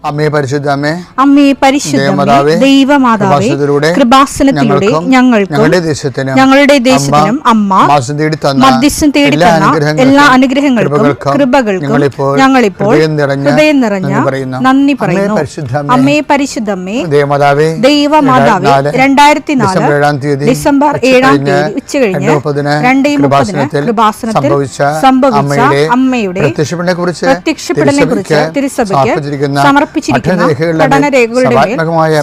അമ്മേ പരിശുദ്ധമേ, അമ്മേ പരിശുദ്ധമേ, ദൈവമാതാവേ, കൃപാസനത്തിലൂടെ ഞങ്ങളുടെ ദേശത്തിനും അമ്മ മധ്യസ്ഥം തേടി തന്ന എല്ലാ അനുഗ്രഹങ്ങൾക്കും കൃപകൾക്കും ഞങ്ങളിപ്പോൾ ഹൃദയം നിറഞ്ഞ നന്ദി പറയുന്നു. അമ്മേ പരിശുദ്ധമേ, ദൈവമാതാവേ, 2004 ഡിസംബർ 7 ഉച്ചകഴിഞ്ഞ് 2:30 കൃപാസനത്തിൽ സംഭവിച്ച അമ്മയുടെ പ്രത്യക്ഷപ്പെടലിനെ കുറിച്ച് തിരുസഭയ്ക്ക് സമർപ്പിച്ചിരിക്കുന്ന പഠനരേഖകളുടെ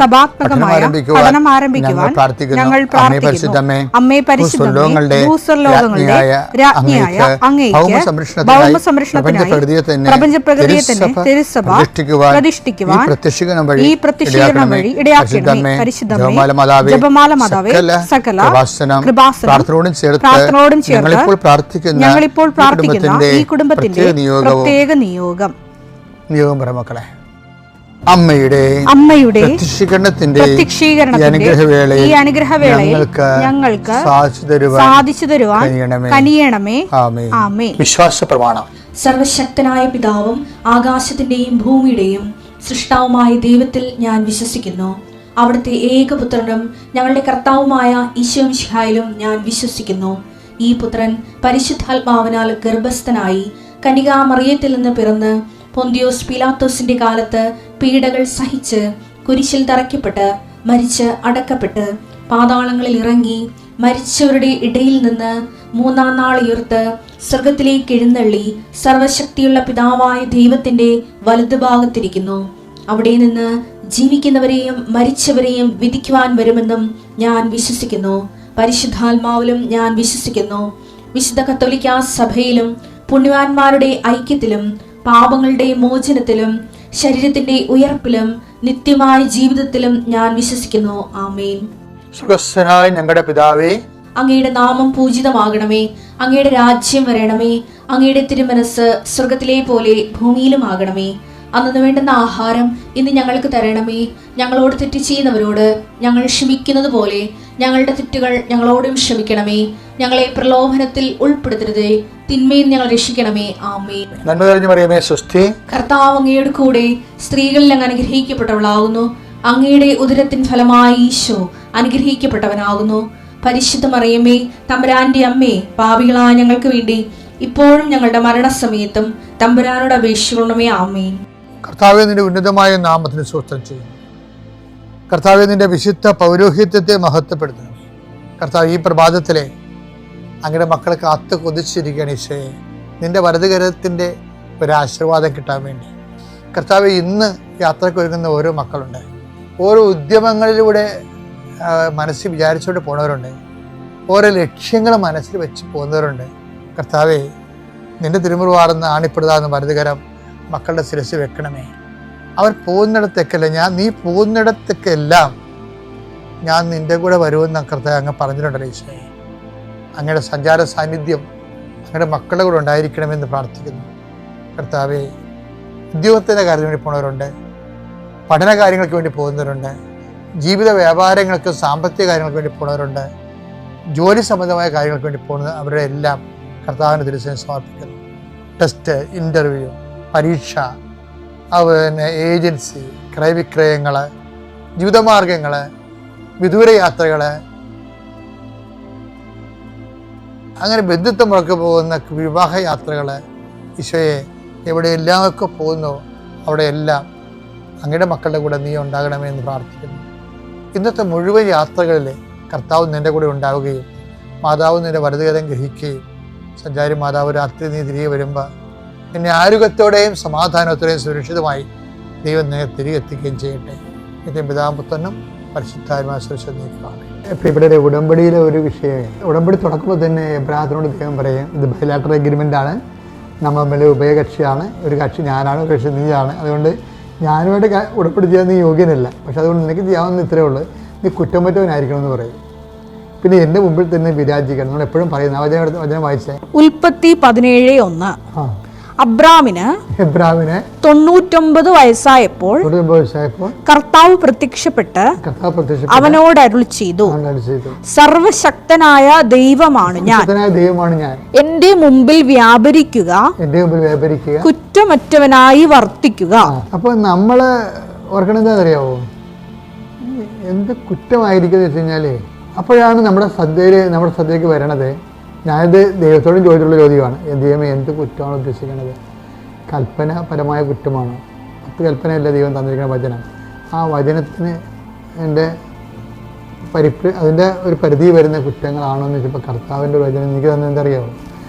സഭാത്മകമായ പഠനം ആരംഭിക്കുവാൻ ഞങ്ങൾ പ്രാർത്ഥിക്കുന്നു. അമ്മേ പരിശുദ്ധമേ, ഭൂസ്വർലോകങ്ങളുടെ രാജ്ഞിയായ അങ്ങേയ്ക്ക് ഭൗമസംരക്ഷണത്തിനായി പ്രപഞ്ചപ്രകൃതിയെ തന്നെ തിരുസഭ പ്രതിഷ്ഠിക്കുവാൻ ഈ പ്രത്യക്ഷീകരണം വഴി ഇടയാക്കണമേ. പരിശുദ്ധമേ, ജപമാല മാതാവേ, സകല കൃപാസനം പ്രാർത്ഥനയോടും ചേർത്ത് ഞങ്ങളിപ്പോൾ പ്രാർത്ഥിക്കുന്ന ഈ കുടുംബത്തിന്റെ പ്രത്യേക നിയോഗം മക്കളെ, അമ്മയുടെ പ്രത്യക്ഷീകരണത്തിന്റെ ഈ അനുഗ്രഹവേളയിൽ ഞങ്ങൾക്ക് സാധിച്ചു തരുവാൻ കനിയണമേ. ആമേൻ. വിശ്വാസ പ്രമാണം. സർവശക്തനായ പിതാവും ആകാശത്തിന്റെയും ഭൂമിയുടെയും സൃഷ്ടാവുമായ ദൈവത്തിൽ ഞാൻ വിശ്വസിക്കുന്നു. അവിടുത്തെ ഏകപുത്രനും ഞങ്ങളുടെ കർത്താവുമായ ഈശോ മിശിഹായിലും ഞാൻ വിശ്വസിക്കുന്നു. ഈ പുത്രൻ പരിശുദ്ധാത്മാവിനാൽ ഗർഭസ്ഥനായി കന്യകാമറിയത്തിൽ നിന്ന് പിറന്ന് പൊന്തിയോസ് പീലാത്തോസിന്റെ കാലത്ത് പീഡകൾ സഹിച്ച് കുരിശിൽ തറയ്ക്കപ്പെട്ട് മരിച്ച് അടക്കപ്പെട്ട് പാതാളങ്ങളിൽ ഇറങ്ങി മരിച്ചവരുടെ ഇടയിൽ നിന്ന് 3-ാം നാൾ ഉയർത്ത് സ്വർഗത്തിലേക്ക് എഴുന്നള്ളി സർവശക്തിയുള്ള പിതാവായ ദൈവത്തിന്റെ വലതുഭാഗത്തിരിക്കുന്നു. അവിടെ നിന്ന് ജീവിക്കുന്നവരെയും മരിച്ചവരെയും വിധിക്കുവാൻ വരുമെന്നും ഞാൻ വിശ്വസിക്കുന്നു. പരിശുദ്ധാത്മാവിലും ഞാൻ വിശ്വസിക്കുന്നു. വിശുദ്ധ കത്തോലിക്കാ സഭയിലും പുണ്യവാന്മാരുടെ ഐക്യത്തിലും പാപങ്ങളുടെ മോചനത്തിലും ശരീരത്തിന്റെ ഉയർപ്പിലും നിത്യമായ ജീവിതത്തിലും ഞാൻ വിശ്വസിക്കുന്നു. ആമേൻ. സ്വർഗ്ഗസ്ഥനായ ഞങ്ങളുടെ പിതാവേ, അങ്ങയുടെ നാമം പൂജിതമാകണമേ. അങ്ങയുടെ രാജ്യം വരണമേ. അങ്ങയുടെ തിരുമനസ് സ്വർഗത്തിലെ പോലെ ഭൂമിയിലും ആകണമേ. അന്നു വേണ്ടുന്ന ആഹാരം ഇന്ന് ഞങ്ങൾക്ക് തരണമേ. ഞങ്ങളോട് തെറ്റ് ചെയ്യുന്നവരോട് ഞങ്ങൾ ക്ഷമിക്കുന്നത് പോലെ ഞങ്ങളുടെ തെറ്റുകൾ ഞങ്ങളോടും ക്ഷമിക്കണമേ. ഞങ്ങളെ പ്രലോഭനത്തിൽ ഉൾപ്പെടുത്തരുതേ, തിന്മയിൽ ഞങ്ങൾ രക്ഷിക്കണമേ. ആമേൻ. നന്മ നിറഞ്ഞ മറിയമേ, സ്വസ്തി. കർത്താവ് അങ്ങയുടെ കൂടെ സ്ത്രീകളിൽ അങ്ങ് അനുഗ്രഹിക്കപ്പെട്ടവളാകുന്നു. അങ്ങയുടെ ഉദരത്തിൻ ഫലമായി ഈശോ അനുഗ്രഹിക്കപ്പെട്ടവനാകുന്നു. പരിശുദ്ധ മറിയമേ, തമ്പുരാന്റെ അമ്മേ, പാപികളായ ഞങ്ങൾക്ക് വേണ്ടി ഇപ്പോഴും ഞങ്ങളുടെ മരണസമയത്തും തമ്പുരാനോട് അപേക്ഷിക്കണമേ. ആമേൻ. കർത്താവേ, നിന്റെ ഉന്നതമായ നാമത്തിന് സ്തോത്രം ചെയ്യുന്നു. കർത്താവേ, നിന്റെ വിശുദ്ധ പൗരോഹിത്യത്തെ മഹത്വപ്പെടുത്തുന്നു. കർത്താവ്, ഈ പ്രഭാതത്തിലെ അങ്ങയുടെ മക്കളെ കാത്ത് കൊതിച്ചിരിക്കുകയാണ് ഈശോയെ, നിന്റെ വലതുകരത്തിൻ്റെ ഒരു ആശീർവാദം കിട്ടാൻ വേണ്ടി. കർത്താവേ, ഇന്ന് യാത്രയ്ക്ക് ഒരുങ്ങുന്ന ഓരോ മക്കളുണ്ട്. ഓരോ ഉദ്യമങ്ങളിലൂടെ മനസ്സിൽ വിചാരിച്ചുകൊണ്ട് പോകുന്നവരുണ്ട്. ഓരോ ലക്ഷ്യങ്ങൾ മനസ്സിൽ വെച്ച് പോകുന്നവരുണ്ട്. കർത്താവേ, നിന്റെ തിരുമുറുവാർന്ന് ആണിപ്പെടുതാന്ന് വലതുകരം മക്കളുടെ ശിരസ് വെക്കണമേ. അവർ പോകുന്നിടത്തേക്കല്ല, നീ പോകുന്നിടത്തേക്കെല്ലാം ഞാൻ നിന്റെ കൂടെ വരുമെന്ന് കർത്താവ് അങ്ങ് പറഞ്ഞിട്ടുണ്ടല്ലോ ഈശോയെ. അങ്ങയുടെ സഞ്ചാര സാന്നിധ്യം അങ്ങയുടെ മക്കളുടെ കൂടെ ഉണ്ടായിരിക്കണമെന്ന് പ്രാർത്ഥിക്കുന്നു. കർത്താവേ, ഉദ്യോഗത്തിൻ്റെ കാര്യത്തിന് വേണ്ടി പോകുന്നവരുണ്ട്, പഠന കാര്യങ്ങൾക്ക് വേണ്ടി പോകുന്നവരുണ്ട്, ജീവിത വ്യാപാരങ്ങൾക്ക് സാമ്പത്തിക കാര്യങ്ങൾക്ക് വേണ്ടി പോകുന്നവരുണ്ട്, ജോലി സംബന്ധമായ കാര്യങ്ങൾക്ക് വേണ്ടി പോകുന്നത് അവരുടെ എല്ലാം കർത്താവിൻ്റെ തിരുസന്നിധിയിൽ സമർപ്പിക്കുന്നു. ടെസ്റ്റ്, ഇൻ്റർവ്യൂ, പരീക്ഷ, അതുപോലെ ഏജൻസി, ക്രയവിക്രയങ്ങൾ, ജീവിതമാർഗങ്ങൾ, വിദൂരയാത്രകൾ, അങ്ങനെ ബന്ധുത്വമൊക്കെ പോകുന്ന വിവാഹയാത്രകൾ, ഈശോയെ എവിടെയെല്ലാമൊക്കെ പോകുന്നു അവിടെയെല്ലാം അങ്ങയുടെ മക്കളുടെ കൂടെ നീ ഉണ്ടാകണമെന്ന് പ്രാർത്ഥിക്കുന്നു. ഇന്നത്തെ മുഴുവൻ യാത്രകളിൽ കർത്താവ് നിൻ്റെ കൂടെ ഉണ്ടാവുകയും മാതാവ് നിൻ്റെ വലതുകരം ഗ്രഹിക്കുകയും സഞ്ചാരി മാതാവ് രാത്രി നീ തിരികെ വരുമ്പോൾ എന്നെ ആരോഗ്യത്തോടെയും സമാധാനത്തോടെയും സുരക്ഷിതമായി ദൈവം നിന്നെ തിരികെ എത്തിക്കുകയും ചെയ്യട്ടെ. ഇതിൻ്റെ പിതാപുത്രനും പരിശുദ്ധാത്മാശ്വസിക്കാണ്. ഇപ്പം ഇവിടെ ഉടമ്പടിയിലെ ഒരു വിഷയം, ഉടമ്പടി തുടക്കുമ്പോൾ തന്നെ എബ്രാഹത്തിനോട് ദൈവം പറയും, ഇത് ബൈലാറ്ററൽ എഗ്രിമെൻ്റ് ആണ്, നമ്മൾ തമ്മിൽ ഉഭയകക്ഷിയാണ്, ഒരു കക്ഷി ഞാനാണ്, ഒരു കക്ഷി നീയാണ്, അതുകൊണ്ട് ഞാനുമായിട്ട് ഉടമ്പടി ചെയ്യാൻ നീ യോഗ്യനല്ല, പക്ഷെ അതുകൊണ്ട് നിനക്ക് ചെയ്യാവുന്ന ഇത്രയേ ഉള്ളൂ, നീ കുറ്റമറ്റവനായിരിക്കണം എന്ന് പറയും. പിന്നെ എൻ്റെ മുമ്പിൽ തന്നെ വിരാജിക്കണം, നമ്മൾ എപ്പോഴും പറയുന്ന വചനം വായിച്ചേ, ഉൽപ്പത്തി 17:1. അബ്രാമിന് 99 വയസ്സായപ്പോൾ കർത്താവ് പ്രത്യക്ഷപ്പെട്ട് അവനോട് അരുളി ചെയ്തു, സർവശക്തനായ ദൈവമാണ് ഞാൻ, എന്റെ മുമ്പിൽ വ്യാപരിക്കുക, കുറ്റമറ്റവനായി വർത്തിക്കുക. അപ്പൊ നമ്മള് ഓർക്കണെന്താ അറിയാവോ, എന്ത് കുറ്റമായിരിക്കും വെച്ച് കഴിഞ്ഞാല് അപ്പോഴാണ് നമ്മുടെ ശ്രദ്ധയ്ക്ക് വരണത്. ഞാനിത് ദൈവത്തോടും ചോദിച്ചിട്ടുള്ള ചോദ്യമാണ്, ദൈവമേ എന്ത് കുറ്റമാണ് ഉദ്ദേശിക്കുന്നത്? കൽപ്പനപരമായ കുറ്റമാണ്. 10 കൽപ്പനയല്ല ദൈവം തന്നിരിക്കുന്ന വചനം. ആ വചനത്തിന് എൻ്റെ അതിൻ്റെ ഒരു പരിധി വരുന്ന കുറ്റങ്ങളാണോ എന്ന് വെച്ചപ്പോൾ കർത്താവിൻ്റെ വചനം എനിക്ക് തന്നെ എന്തറിയാമോ,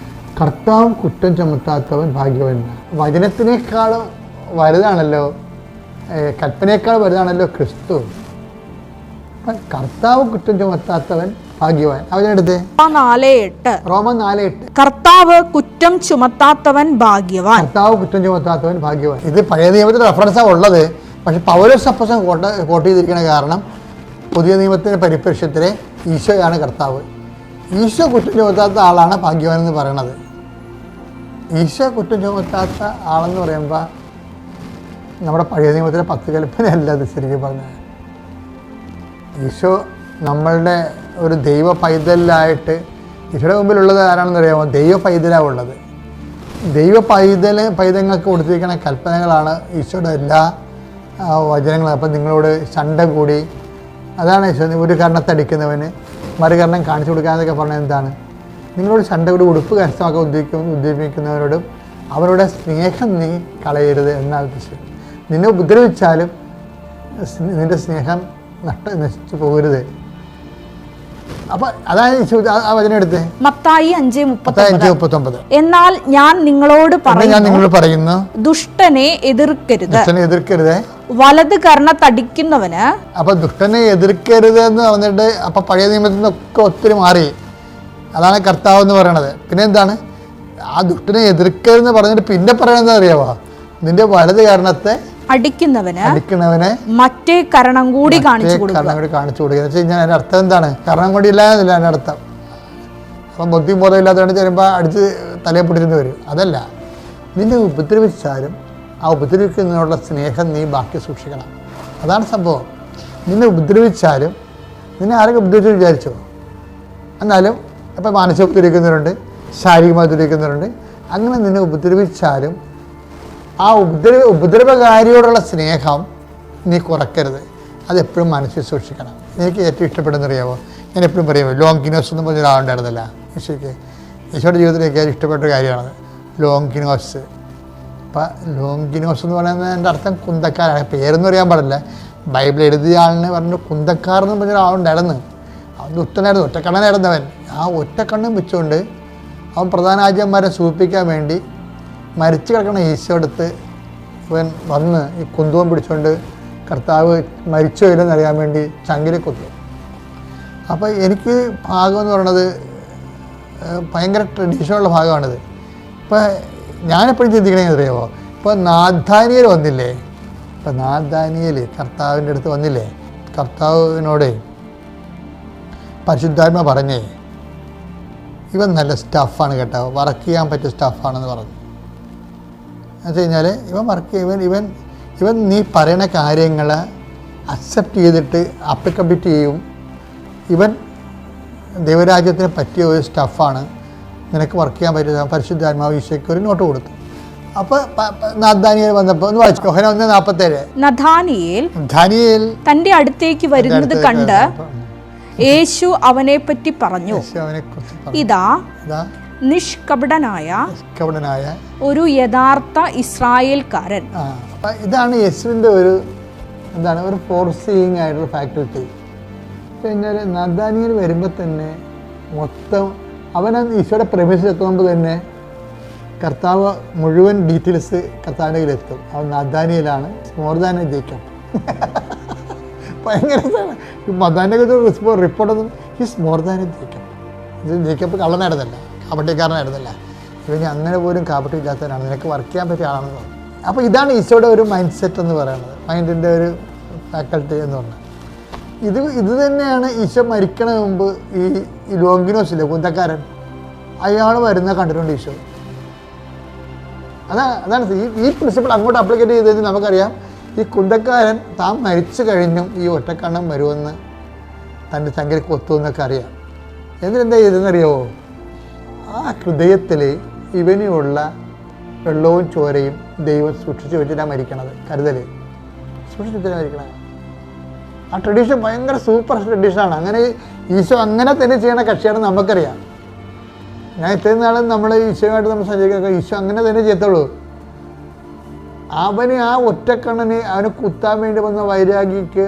കർത്താവ് കുറ്റം ചുമത്താത്തവൻ ഭാഗ്യവാനാണ്. വചനത്തിനേക്കാളും വലുതാണല്ലോ, കൽപ്പനയേക്കാൾ വലുതാണല്ലോ ക്രിസ്തു. കർത്താവ് കുറ്റം ചുമത്താത്തവൻ ഭാഗ്യവാൻ. അവനെടുത്ത് റോമൻ 4:8 കർത്താവ് കുറ്റം ചുമത്താത്തവൻ ഭാഗ്യവാൻ. കർത്താവ് കുറ്റം ചുമത്താത്തവൻ ഭാഗ്യവാൻ. ഇത് പഴയ നിയമത്തിൽ റെഫറൻസാണ് ഉള്ളത്. പക്ഷെ പൗലോസ് അപ്പോസ്തലൻ കോട്ട് ചെയ്തിരിക്കുന്ന കാരണം പുതിയ നിയമത്തിൻ്റെ പരിപ്രേക്ഷ്യത്തിലെ ഈശോയാണ് കർത്താവ്. ഈശോ കുറ്റം ചുമത്താത്ത ആളാണ് ഭാഗ്യവാൻ എന്ന് പറയണത്. ഈശോ കുറ്റം ചുമത്താത്ത ആളെന്ന് പറയുമ്പോൾ നമ്മുടെ പഴയ നിയമത്തിലെ 10 കൽപ്പനയല്ല അത് ശരിക്കും പറഞ്ഞത്. ഈശോ നമ്മളുടെ ഒരു ദൈവ പൈതലായിട്ട് ഈശോയുടെ മുമ്പിലുള്ളത് ആരാണെന്ന് അറിയാമോ? ദൈവ പൈതലാണ് ഉള്ളത്. ദൈവ പൈതങ്ങൾക്ക് കൊടുത്തിരിക്കുന്ന കൽപ്പനകളാണ് ഈശോയുടെ എല്ലാ വചനങ്ങളും. അപ്പം നിങ്ങളോട് ചണ്ട കൂടി, അതാണ് ഈശോ ഒരു കർണത്തടിക്കുന്നവന് മറുകർണം കാണിച്ചു കൊടുക്കാന്നൊക്കെ പറഞ്ഞാൽ എന്താണ്? നിങ്ങളോട് ചണ്ട കൂടി ഉടുപ്പ് കരസ്ഥമാക്കാൻ ഉദ്ദേശിക്കുന്നവരോടും അവരുടെ സ്നേഹം നീ കളയരുത് എന്നാണ് ഉദ്ദേശിച്ചത്. നിന്നെ ഉപദ്രവിച്ചാലും നിന്റെ സ്നേഹം നശിച്ചു പോകരുത്. അപ്പൊ അതാണ് ആ വചനം എടുത്ത് മത്തായി 5:39 എന്നാൽ ഞാൻ നിങ്ങളോട് പറയുന്നു, ദുഷ്ടനെ എതിർക്കരുത്, വലത് കർണത്തടിക്കുന്നവന്. അപ്പൊ ദുഷ്ടനെ എതിർക്കരുത് എന്ന് പറഞ്ഞിട്ട് അപ്പൊ പഴയ നിയമത്തിൽ നിന്നൊക്കെ ഒത്തിരി മാറി. അതാണ് കർത്താവ് എന്ന് പറയണത്. പിന്നെ എന്താണ് ആ ദുഷ്ടനെ എതിർക്കരുതെന്ന് പറഞ്ഞിട്ട് പിന്നെ പറയണത് അറിയാവോ? നിന്റെ വലത് കർണത്തെ അടിക്കുന്നവന് മറ്റേ കരണം കൂടി കാണിച്ചു കൊടുക്കുക. അതിന്റെ അർത്ഥം എന്താണ്? കരണം കൂടി ഇല്ലാന്നില്ല അതിന്റെ അർത്ഥം. അപ്പം ബുദ്ധിയും ബോധം ഇല്ലാത്തതുകൊണ്ട് ചിലപ്പോൾ അടിച്ച് തലയെ പൊട്ടിരുന്ന് വരും. അതല്ല, നിന്നെ ഉപദ്രവിച്ചാലും ആ ഉപദ്രവിക്കുന്നതിനുള്ള സ്നേഹം നീ ബാക്കി സൂക്ഷിക്കണം. അതാണ് സംഭവം. നിന്നെ ഉപദ്രവിച്ചാലും, നിന്നെ ആരൊക്കെ ഉപദ്രവിച്ചു വിചാരിച്ചോ, എന്നാലും ഇപ്പം മാനസിക ഉപദ്രവിക്കുന്നവരുണ്ട്, ശാരീരികമായി ഉപദ്രവിക്കുന്നവരുണ്ട്. അങ്ങനെ നിന്നെ ഉപദ്രവിച്ചാലും ആ ഉപദ്രവകാരിയോടുള്ള സ്നേഹം നീ കുറയ്ക്കരുത്. അതെപ്പോഴും മനസ്സിൽ സൂക്ഷിക്കണം. എനിക്ക് ഏറ്റവും ഇഷ്ടപ്പെടുന്നറിയാമോ? ഞാൻ എപ്പോഴും പറയുമോ, ലോങ്കിനോസ് എന്ന് പറഞ്ഞ ഒരാളുണ്ടായിരുന്നില്ല ഈശോയ്ക്ക്. ഈശോയുടെ ജീവിതത്തിലേക്ക് ഏറ്റവും ഇഷ്ടപ്പെട്ട ഒരു കാര്യമാണ് ലോങ്കിനോസ്. അപ്പം ലോങ്കിനോസ് എന്ന് പറയുന്നത് എൻ്റെ അർത്ഥം കുന്തക്കാരാണ്. പേരൊന്നും അറിയാൻ പാടില്ല. ബൈബിൾ എഴുതിയ ആളിനെ പറഞ്ഞു കുന്തക്കാർ എന്ന് പറഞ്ഞ ഒരാളുണ്ടായിരുന്നു. അവൻ ദുഷ്ടനായിരുന്നു, ഒറ്റക്കണ്ണനായിരുന്നവൻ. ആ ഒറ്റക്കണ്ണും വെച്ചുകൊണ്ട് അവൻ പ്രധാന ആചാര്യന്മാരെ സൂചിപ്പിക്കാൻ വേണ്ടി മരിച്ചു കിടക്കണ ഈശോ എടുത്ത് ഇവൻ വന്ന് ഈ കുന്തവും പിടിച്ചുകൊണ്ട് കർത്താവ് മരിച്ചോ ഇല്ലെന്ന് അറിയാൻ വേണ്ടി ചങ്കിലെ കുത്തു. അപ്പോൾ എനിക്ക് ഭാഗം എന്ന് പറയുന്നത് ഭയങ്കര ട്രഡീഷനുള്ള ഭാഗമാണിത്. ഇപ്പോൾ ഞാനെപ്പോഴും ചിന്തിക്കണമെന്ന് അറിയാമോ? ഇപ്പോൾ നാഥാനിയൽ വന്നില്ലേ? ഇപ്പം നാഥാനിയൽ കർത്താവിൻ്റെ അടുത്ത് വന്നില്ലേ? കർത്താവിനോട് പരിശുദ്ധാത്മ പറഞ്ഞേ, ഇവൻ നല്ല സ്റ്റാഫാണ് കേട്ടോ, വർക്ക് ചെയ്യാൻ പറ്റിയ സ്റ്റാഫാണെന്ന് പറഞ്ഞു. എന്ന് വെച്ച് കഴിഞ്ഞാൽ ഇവൻ നീ പറയണ കാര്യങ്ങൾ അക്സെപ്റ്റ് ചെയ്തിട്ട് അപ്ലിക്കബിലിറ്റി ചെയ്യും. ഇവൻ ദൈവരാജ്യത്തിന് പറ്റിയ ഒരു സ്റ്റഫാണ്, നിനക്ക് വർക്ക് ചെയ്യാൻ പറ്റിയ പരിശുദ്ധാത്മാവ് ഈശോയ്ക്ക് ഒരു നോട്ട് കൊടുത്തു. അപ്പോൾ നഥാനിയേൽ വന്നപ്പോൾ ഒന്ന് വായിച്ചു. യോഹന്നാൻ 1:47 നഥാനിയേൽ തന്റെ അടുത്തേക്ക് വരുന്നത് കണ്ട് യേശു അവനെ പറ്റി പറഞ്ഞു, ഇതാ നിഷ്കപടനായ ഒരു യഥാർത്ഥ ഇസ്രായേൽക്കാരൻ. ഇതാണ് യേശുവിൻ്റെ ഒരു ഒരു ഫോർസീയിങ് ആയിട്ടുള്ള ഫാക്കൽറ്റി. പിന്നെ നഥാനിയേൽ വരുമ്പോൾ തന്നെ മൊത്തം അവൻ ഈശോയുടെ പ്രമിസിൽ എത്തുമ്പോൾ തന്നെ കർത്താവ് മുഴുവൻ ഡീറ്റെയിൽസ് കർത്താവിൻ്റെ കയ്യിലെത്തും. അവൻ നഥാനിയേലാണ്, മോർ ദാൻ എ ജേക്കബ്. ഭയങ്കര മതാൻ്റെ റിപ്പോർട്ടൊന്നും he's more than a Jacob. ഇത് ജേക്കബ് കള്ളനായിരുന്നല്ല, കാപട്യക്കാരനായിരുന്നില്ല. ഇവന് അങ്ങനെ പോലും കാപട്യമില്ലാത്തവനാണ്, നിനക്ക് വർക്ക് ചെയ്യാൻ പറ്റിയ ആളാണെന്ന് പറഞ്ഞു. അപ്പോൾ ഇതാണ് ഈശോയുടെ ഒരു മൈൻഡ് സെറ്റ് എന്ന് പറയുന്നത്, മൈൻഡിൻ്റെ ഒരു ഫാക്കൽറ്റി എന്ന് പറഞ്ഞാൽ. ഇത് തന്നെയാണ് ഈശോ മരിക്കണ മുമ്പ് ഈ ലോങ്കിനോസില്ലേ കുന്തക്കാരൻ, അയാൾ വരുന്ന കണ്ടിട്ടുണ്ട് ഈശോ. അതാണ് ഈ പ്രിൻസിപ്പിൾ അങ്ങോട്ട് അപ്ലിക്കേറ്റ് ചെയ്ത് കഴിഞ്ഞാൽ നമുക്കറിയാം ഈ കുന്തക്കാരൻ താൻ മരിച്ചു കഴിഞ്ഞും ഈ ഒറ്റക്കണ്ണം വരുമെന്ന് തൻ്റെ ചങ്കിൽ കൊത്തുമെന്നൊക്കെ അറിയാം. എന്നിട്ടെന്താ ചെയ്തെന്നറിയാമോ? ആ ഹൃദയത്തിൽ ഇവനുള്ള വെള്ളവും ചോരയും ദൈവം സൂക്ഷിച്ച് വെച്ചിട്ടാണ് മരിക്കണത്. കരുതൽ സൂക്ഷിച്ച് വെച്ചിട്ടാണ് മരിക്കണത്. ആ ട്രഡീഷൻ ഭയങ്കര സൂപ്പർ ട്രഡീഷനാണ്. അങ്ങനെ ഈശോ അങ്ങനെ തന്നെ ചെയ്യണ കക്ഷിയാണ് നമുക്കറിയാം. ഞാൻ ഇത്രയും നാളും നമ്മൾ ഈശോയുമായിട്ട് നമ്മൾ സഞ്ചരിക്കുക, ഈശോ അങ്ങനെ തന്നെ ചെയ്യത്തുള്ളൂ. അവന് ആ ഒറ്റക്കണ്ണന് അവന് കുത്താൻ വേണ്ടി വന്ന വൈരാഗിക്ക്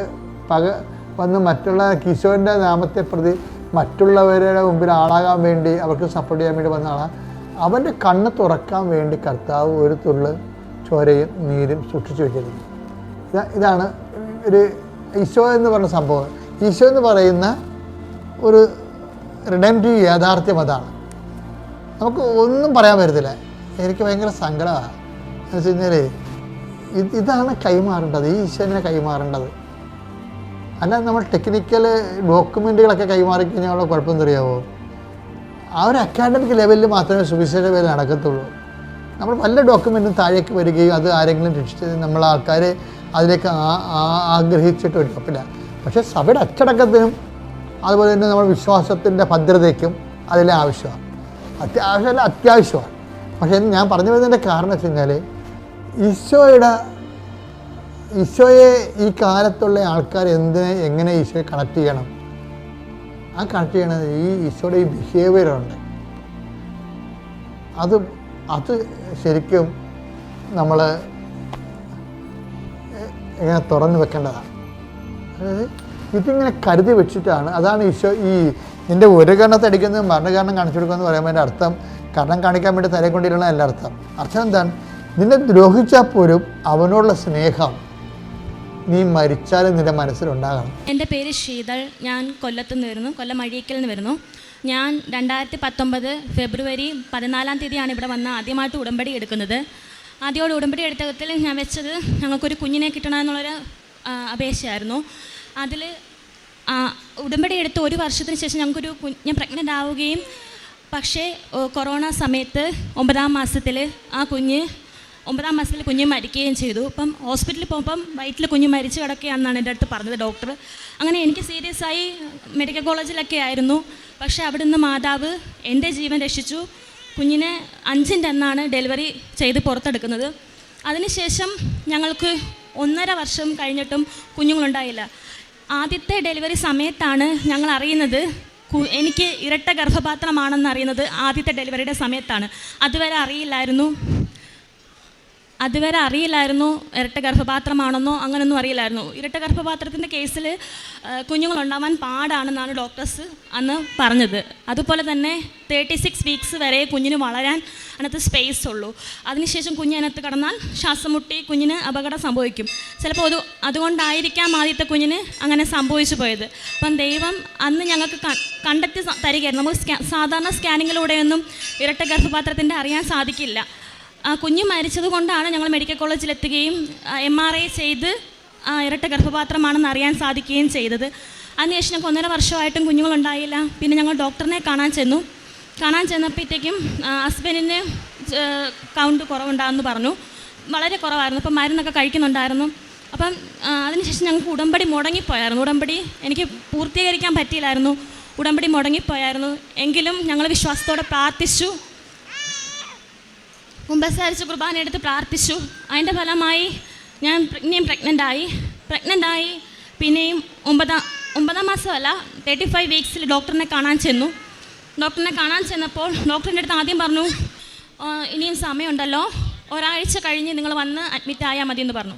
വന്ന് മറ്റുള്ള ഈശോൻ്റെ നാമത്തെ പ്രതി മറ്റുള്ളവരുടെ മുമ്പിൽ ആളാകാൻ വേണ്ടി അവർക്ക് സപ്പോർട്ട് ചെയ്യാൻ വേണ്ടി വന്ന ആളാണ്. അവൻ്റെ കണ്ണ് തുറക്കാൻ വേണ്ടി കർത്താവ് ഒരു തുള്ളി ചോരയും നീരും സൂക്ഷിച്ചു വെച്ചിരുന്നു. ഇതാണ് ഒരു ഈശോ എന്ന് പറഞ്ഞ സംഭവം. ഈശോ എന്ന് പറയുന്ന ഒരു റിഡംപ്റ്റീവ് യാഥാർത്ഥ്യം അതാണ്. നമുക്ക് ഒന്നും പറയാൻ പറ്റത്തില്ല. എനിക്ക് ഭയങ്കര സങ്കടമാണ്. എന്ന് വെച്ച് കഴിഞ്ഞാൽ ഇതാണ് കൈമാറേണ്ടത്, ഈ ഈശോനെ കൈമാറേണ്ടത്. അല്ലാതെ നമ്മൾ ടെക്നിക്കൽ ഡോക്യുമെൻറ്റുകളൊക്കെ കൈമാറി കഴിഞ്ഞാൽ കുഴപ്പം അറിയാമോ? ആ ഒരു അക്കാഡമിക് ലെവലിൽ മാത്രമേ സുവിശേഷ വേല നടക്കത്തുള്ളൂ. നമ്മൾ പല ഡോക്യുമെൻറ്റും താഴേക്ക് വരികയും അത് ആരെങ്കിലും രക്ഷിച്ച് നമ്മൾ ആൾക്കാരെ അതിലേക്ക് ആഗ്രഹിച്ചിട്ട് ഒരു കുഴപ്പമില്ല. പക്ഷേ സഭയുടെ അച്ചടക്കത്തിനും അതുപോലെ തന്നെ നമ്മുടെ വിശ്വാസത്തിൻ്റെ ഭദ്രതയ്ക്കും അതിലെ ആവശ്യമാണ്. അത്യാവശ്യമാണ്. പക്ഷേ ഞാൻ പറഞ്ഞു വരുന്നതിൻ്റെ കാരണം വെച്ച് കഴിഞ്ഞാൽ ഈശോയെ ഈ കാലത്തുള്ള ആൾക്കാർ എങ്ങനെ ഈശോയെ കണക്ട് ചെയ്യണം? ആ കണക്ട് ചെയ്യണത് ഈ ഈശോയുടെ ഈ ബിഹേവിയറുണ്ട്. അത് ശരിക്കും നമ്മൾ ഇങ്ങനെ തുറന്നു വെക്കേണ്ടതാണ്. അതായത് ഇതിങ്ങനെ കരുതി വെച്ചിട്ടാണ്. അതാണ് ഈശോ ഈ നിൻ്റെ ഒരു കരണത്തെ അടിക്കുന്നത് മരണകാരണം കാണിച്ചു കൊടുക്കുമെന്ന് പറയുമ്പോൾ എൻ്റെ അർത്ഥം കരണം കാണിക്കാൻ വേണ്ടി തലക്കൊണ്ടിരുന്ന എൻ്റെ അർത്ഥം എന്താണ്? നിന്നെ ദ്രോഹിച്ചാൽ പോലും അവനോടുള്ള സ്നേഹം നീ മരിച്ചാലും നിൻ്റെ മനസ്സിലുണ്ടാകണം. എൻ്റെ പേര് ശീതൾ. ഞാൻ കൊല്ലത്തു നിന്ന് വരുന്നു, കൊല്ലം അഴീക്കൽ നിന്ന് വരുന്നു. ഞാൻ 2019 ഫെബ്രുവരി 14 തീയതിയാണ് ഇവിടെ വന്ന് ആദ്യമായിട്ട് ഉടമ്പടി എടുക്കുന്നത്. ആദ്യമായിട്ട് ഉടമ്പടി എടുത്തതിൽ ഞാൻ വെച്ചത് ഞങ്ങൾക്കൊരു കുഞ്ഞിനെ കിട്ടണമെന്നുള്ളൊരു അപേക്ഷയായിരുന്നു. അതിൽ ഉടമ്പടി എടുത്ത് 1 വർഷത്തിന് ശേഷം ഞങ്ങൾക്കൊരു കുഞ്ഞ് പ്രഗ്നൻ്റ് ആവുകയും, പക്ഷേ കൊറോണ സമയത്ത് 9ാം മാസത്തിൽ കുഞ്ഞ് മരിക്കുകയും ചെയ്തു. അപ്പം ഹോസ്പിറ്റലിൽ പോകുമ്പം വയറ്റിൽ കുഞ്ഞ് മരിച്ചു കിടക്കുകയാണെന്നാണ് എൻ്റെ അടുത്ത് പറഞ്ഞത് ഡോക്ടർ. അങ്ങനെ എനിക്ക് സീരിയസ് ആയി മെഡിക്കൽ കോളേജിലൊക്കെ ആയിരുന്നു. പക്ഷേ അവിടെ നിന്ന് മാതാവ് എൻ്റെ ജീവൻ രക്ഷിച്ചു. കുഞ്ഞിനെ 5ൻ്റെ അന്നാണ് ഡെലിവറി ചെയ്ത് പുറത്തെടുക്കുന്നത്. അതിനുശേഷം ഞങ്ങൾക്ക് 1.5 വർഷം കഴിഞ്ഞിട്ടും കുഞ്ഞുങ്ങളുണ്ടായില്ല. ആദ്യത്തെ ഡെലിവറി സമയത്താണ് ഞങ്ങൾ അറിയുന്നത് എനിക്ക് ഇരട്ട ഗർഭപാത്രമാണെന്ന് അറിയുന്നത്. ആദ്യത്തെ ഡെലിവറിയുടെ സമയത്താണ്. അതുവരെ അറിയില്ലായിരുന്നു ഇരട്ട ഗർഭപാത്രമാണെന്നോ അങ്ങനെയൊന്നും അറിയില്ലായിരുന്നു. ഇരട്ട ഗർഭപാത്രത്തിൻ്റെ കേസിൽ കുഞ്ഞുങ്ങളുണ്ടാവാൻ പാടാണെന്നാണ് ഡോക്ടേഴ്സ് അന്ന് പറഞ്ഞത്. അതുപോലെ തന്നെ 36 വീക്സ് വരെ കുഞ്ഞിന് വളരാൻ അതിനകത്ത് സ്പേസ് ഉള്ളൂ. അതിനുശേഷം കുഞ്ഞ് അതിനകത്ത് കടന്നാൽ ശ്വാസം മുട്ടി കുഞ്ഞിന് അപകടം സംഭവിക്കും. ചിലപ്പോൾ അതുകൊണ്ടായിരിക്കാം ആദ്യത്തെ കുഞ്ഞിന് അങ്ങനെ സംഭവിച്ചു പോയത്. അപ്പം ദൈവം അന്ന് ഞങ്ങൾക്ക് കണ്ടെത്തി തരികയായിരുന്നു. നമുക്ക് സാധാരണ സ്കാനിങ്ങിലൂടെയൊന്നും ഇരട്ട ഗർഭപാത്രത്തിൻ്റെ അറിയാൻ സാധിക്കില്ല. കുഞ്ഞ് മരിച്ചത് കൊണ്ടാണ് ഞങ്ങൾ മെഡിക്കൽ കോളേജിലെത്തുകയും MRI ചെയ്ത് ഇരട്ട ഗർഭപാത്രമാണെന്ന് അറിയാൻ സാധിക്കുകയും ചെയ്തത്. അതിനുശേഷം ഞങ്ങൾക്ക് 1.5 വർഷമായിട്ടും കുഞ്ഞുങ്ങളുണ്ടായില്ല. പിന്നെ ഞങ്ങൾ ഡോക്ടറിനെ കാണാൻ ചെന്നപ്പോഴത്തേക്കും ഹസ്ബൻഡിന് കൗണ്ട് കുറവുണ്ടാകുമെന്ന് പറഞ്ഞു. വളരെ കുറവായിരുന്നു. അപ്പം മരുന്നൊക്കെ കഴിക്കുന്നുണ്ടായിരുന്നു. അപ്പം അതിനുശേഷം ഞങ്ങൾക്ക് ഉടമ്പടി മുടങ്ങിപ്പോയായിരുന്നു. ഉടമ്പടി എനിക്ക് പൂർത്തീകരിക്കാൻ പറ്റിയില്ലായിരുന്നു. ഉടമ്പടി മുടങ്ങിപ്പോയായിരുന്നു. എങ്കിലും ഞങ്ങൾ വിശ്വാസത്തോടെ പ്രാർത്ഥിച്ചു, കുമ്പസാരിച്ച് കുർബാന എടുത്ത് പ്രാർത്ഥിച്ചു. അതിൻ്റെ ഫലമായി ഞാൻ പിന്നെയും പ്രഗ്നൻ്റായി. പിന്നെയും 9ാം മാസമല്ല 35 വീക്സിൽ ഡോക്ടറിനെ കാണാൻ ചെന്നപ്പോൾ ഡോക്ടറിൻ്റെ അടുത്ത് ആദ്യം പറഞ്ഞു, ഇനിയും സമയമുണ്ടല്ലോ, 1 ആഴ്ച കഴിഞ്ഞ് നിങ്ങൾ വന്ന് അഡ്മിറ്റ് ആയാൽ മതി എന്ന് പറഞ്ഞു.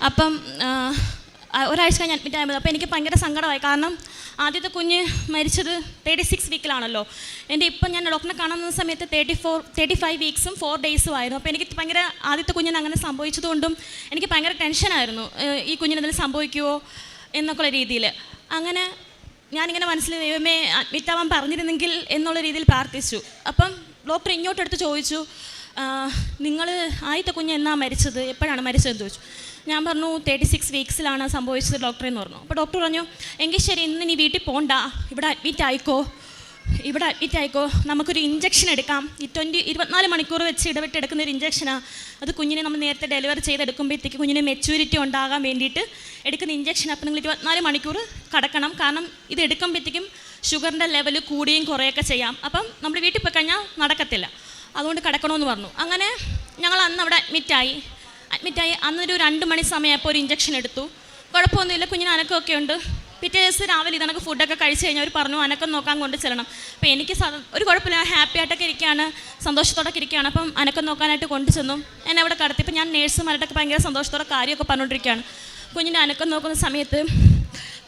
അപ്പം 1 ആഴ്ച കഴിഞ്ഞ് അഡ്മിറ്റ് ആയാൽ മതി. അപ്പോൾ എനിക്ക് ഭയങ്കര സങ്കടമായി. കാരണം ആദ്യത്തെ കുഞ്ഞ് മരിച്ചത് 36 വീക്കിലാണല്ലോ. ഇപ്പം ഞാൻ ഡോക്ടറിനെ കാണുന്ന സമയത്ത് 35 വീക്സും 4 ഡേയ്സും ആയിരുന്നു. അപ്പോൾ എനിക്ക് ഭയങ്കര ആദ്യത്തെ കുഞ്ഞിന് അങ്ങനെ സംഭവിച്ചതുകൊണ്ടും എനിക്ക് ഭയങ്കര ടെൻഷനായിരുന്നു, ഈ കുഞ്ഞിന് എന്തെങ്കിലും സംഭവിക്കുമോ എന്നൊക്കെയുള്ള രീതിയിൽ. അങ്ങനെ ഞാനിങ്ങനെ മനസ്സിൽ ദൈവമേ അഡ്മിറ്റ് ആവാൻ പറഞ്ഞിരുന്നെങ്കിൽ എന്നുള്ള രീതിയിൽ പ്രാർത്ഥിച്ചു. അപ്പം ഡോക്ടർ ഇങ്ങോട്ടെടുത്ത് ചോദിച്ചു, നിങ്ങൾ ആദ്യത്തെ കുഞ്ഞ് എന്നാ മരിച്ചത്, എപ്പോഴാണ് മരിച്ചതെന്ന് ചോദിച്ചു. ഞാൻ പറഞ്ഞു 36 വീക്സിലാണ് സംഭവിച്ചത് ഡോക്ടറെന്ന് പറഞ്ഞു. അപ്പോൾ ഡോക്ടർ പറഞ്ഞു, എങ്കിൽ ശരി, ഇന്ന് നീ വീട്ടിൽ പോകണ്ട, ഇവിടെ അഡ്മിറ്റ് ആയിക്കോ, ഇവിടെ അഡ്മിറ്റ് ആയിക്കോ, നമുക്കൊരു ഇഞ്ചക്ഷൻ എടുക്കാം. ഈ 24 മണിക്കൂർ വെച്ച് ഇടവിട്ട് എടുക്കുന്ന ഒരു ഇഞ്ചക്ഷനാണ്. അത് കുഞ്ഞിനെ നമ്മൾ നേരത്തെ ഡെലിവറി ചെയ്തെടുക്കുമ്പോഴത്തേക്ക് കുഞ്ഞിന് മെച്യൂരിറ്റി ഉണ്ടാകാൻ വേണ്ടിയിട്ട് എടുക്കുന്ന ഇഞ്ചക്ഷൻ. അപ്പോൾ നിങ്ങൾ 24 മണിക്കൂർ കടക്കണം. കാരണം ഇത് എടുക്കുമ്പോഴത്തേക്കും ഷുഗറിൻ്റെ ലെവൽ കൂടുകയും കുറയൊക്കെ ചെയ്യാം. അപ്പം നമ്മൾ വീട്ടിൽ പോയി കഴിഞ്ഞാൽ നടക്കത്തില്ല. അതുകൊണ്ട് കിടക്കണമെന്ന് പറഞ്ഞു. അങ്ങനെ ഞങ്ങൾ അന്ന് അവിടെ അഡ്മിറ്റായി. അന്നൊരു 2 മണി സമയപ്പോൾ ഒരു ഇഞ്ചക്ഷൻ എടുത്തു. കുഴപ്പമൊന്നുമില്ല, കുഞ്ഞിന് അനക്കമൊക്കെ ഉണ്ട്. പിറ്റേ ദിവസം രാവിലെ ഇതണക്ക് ഫുഡൊക്കെ കഴിച്ച് കഴിഞ്ഞാൽ അവർ പറഞ്ഞു അനക്കം നോക്കാൻ കൊണ്ട് ചെല്ലണം. അപ്പോൾ എനിക്ക് ഒരു കുഴപ്പമില്ല, ഹാപ്പി ആയിട്ടൊക്കെ ഇരിക്കുകയാണ്, സന്തോഷത്തോടൊക്കെ ഇരിക്കുകയാണ്. അപ്പം അനക്കം നോക്കാനായിട്ട് കൊണ്ടു ചെന്നു. എന്നെ അവിടെ കടത്തി. ഇപ്പം ഞാൻ നേഴ്സുമാരായിട്ടൊക്കെ ഭയങ്കര സന്തോഷത്തോടെ കാര്യമൊക്കെ പറഞ്ഞുകൊണ്ടിരിക്കുകയാണ്. കുഞ്ഞിൻ്റെ അനക്കം നോക്കുന്ന സമയത്ത്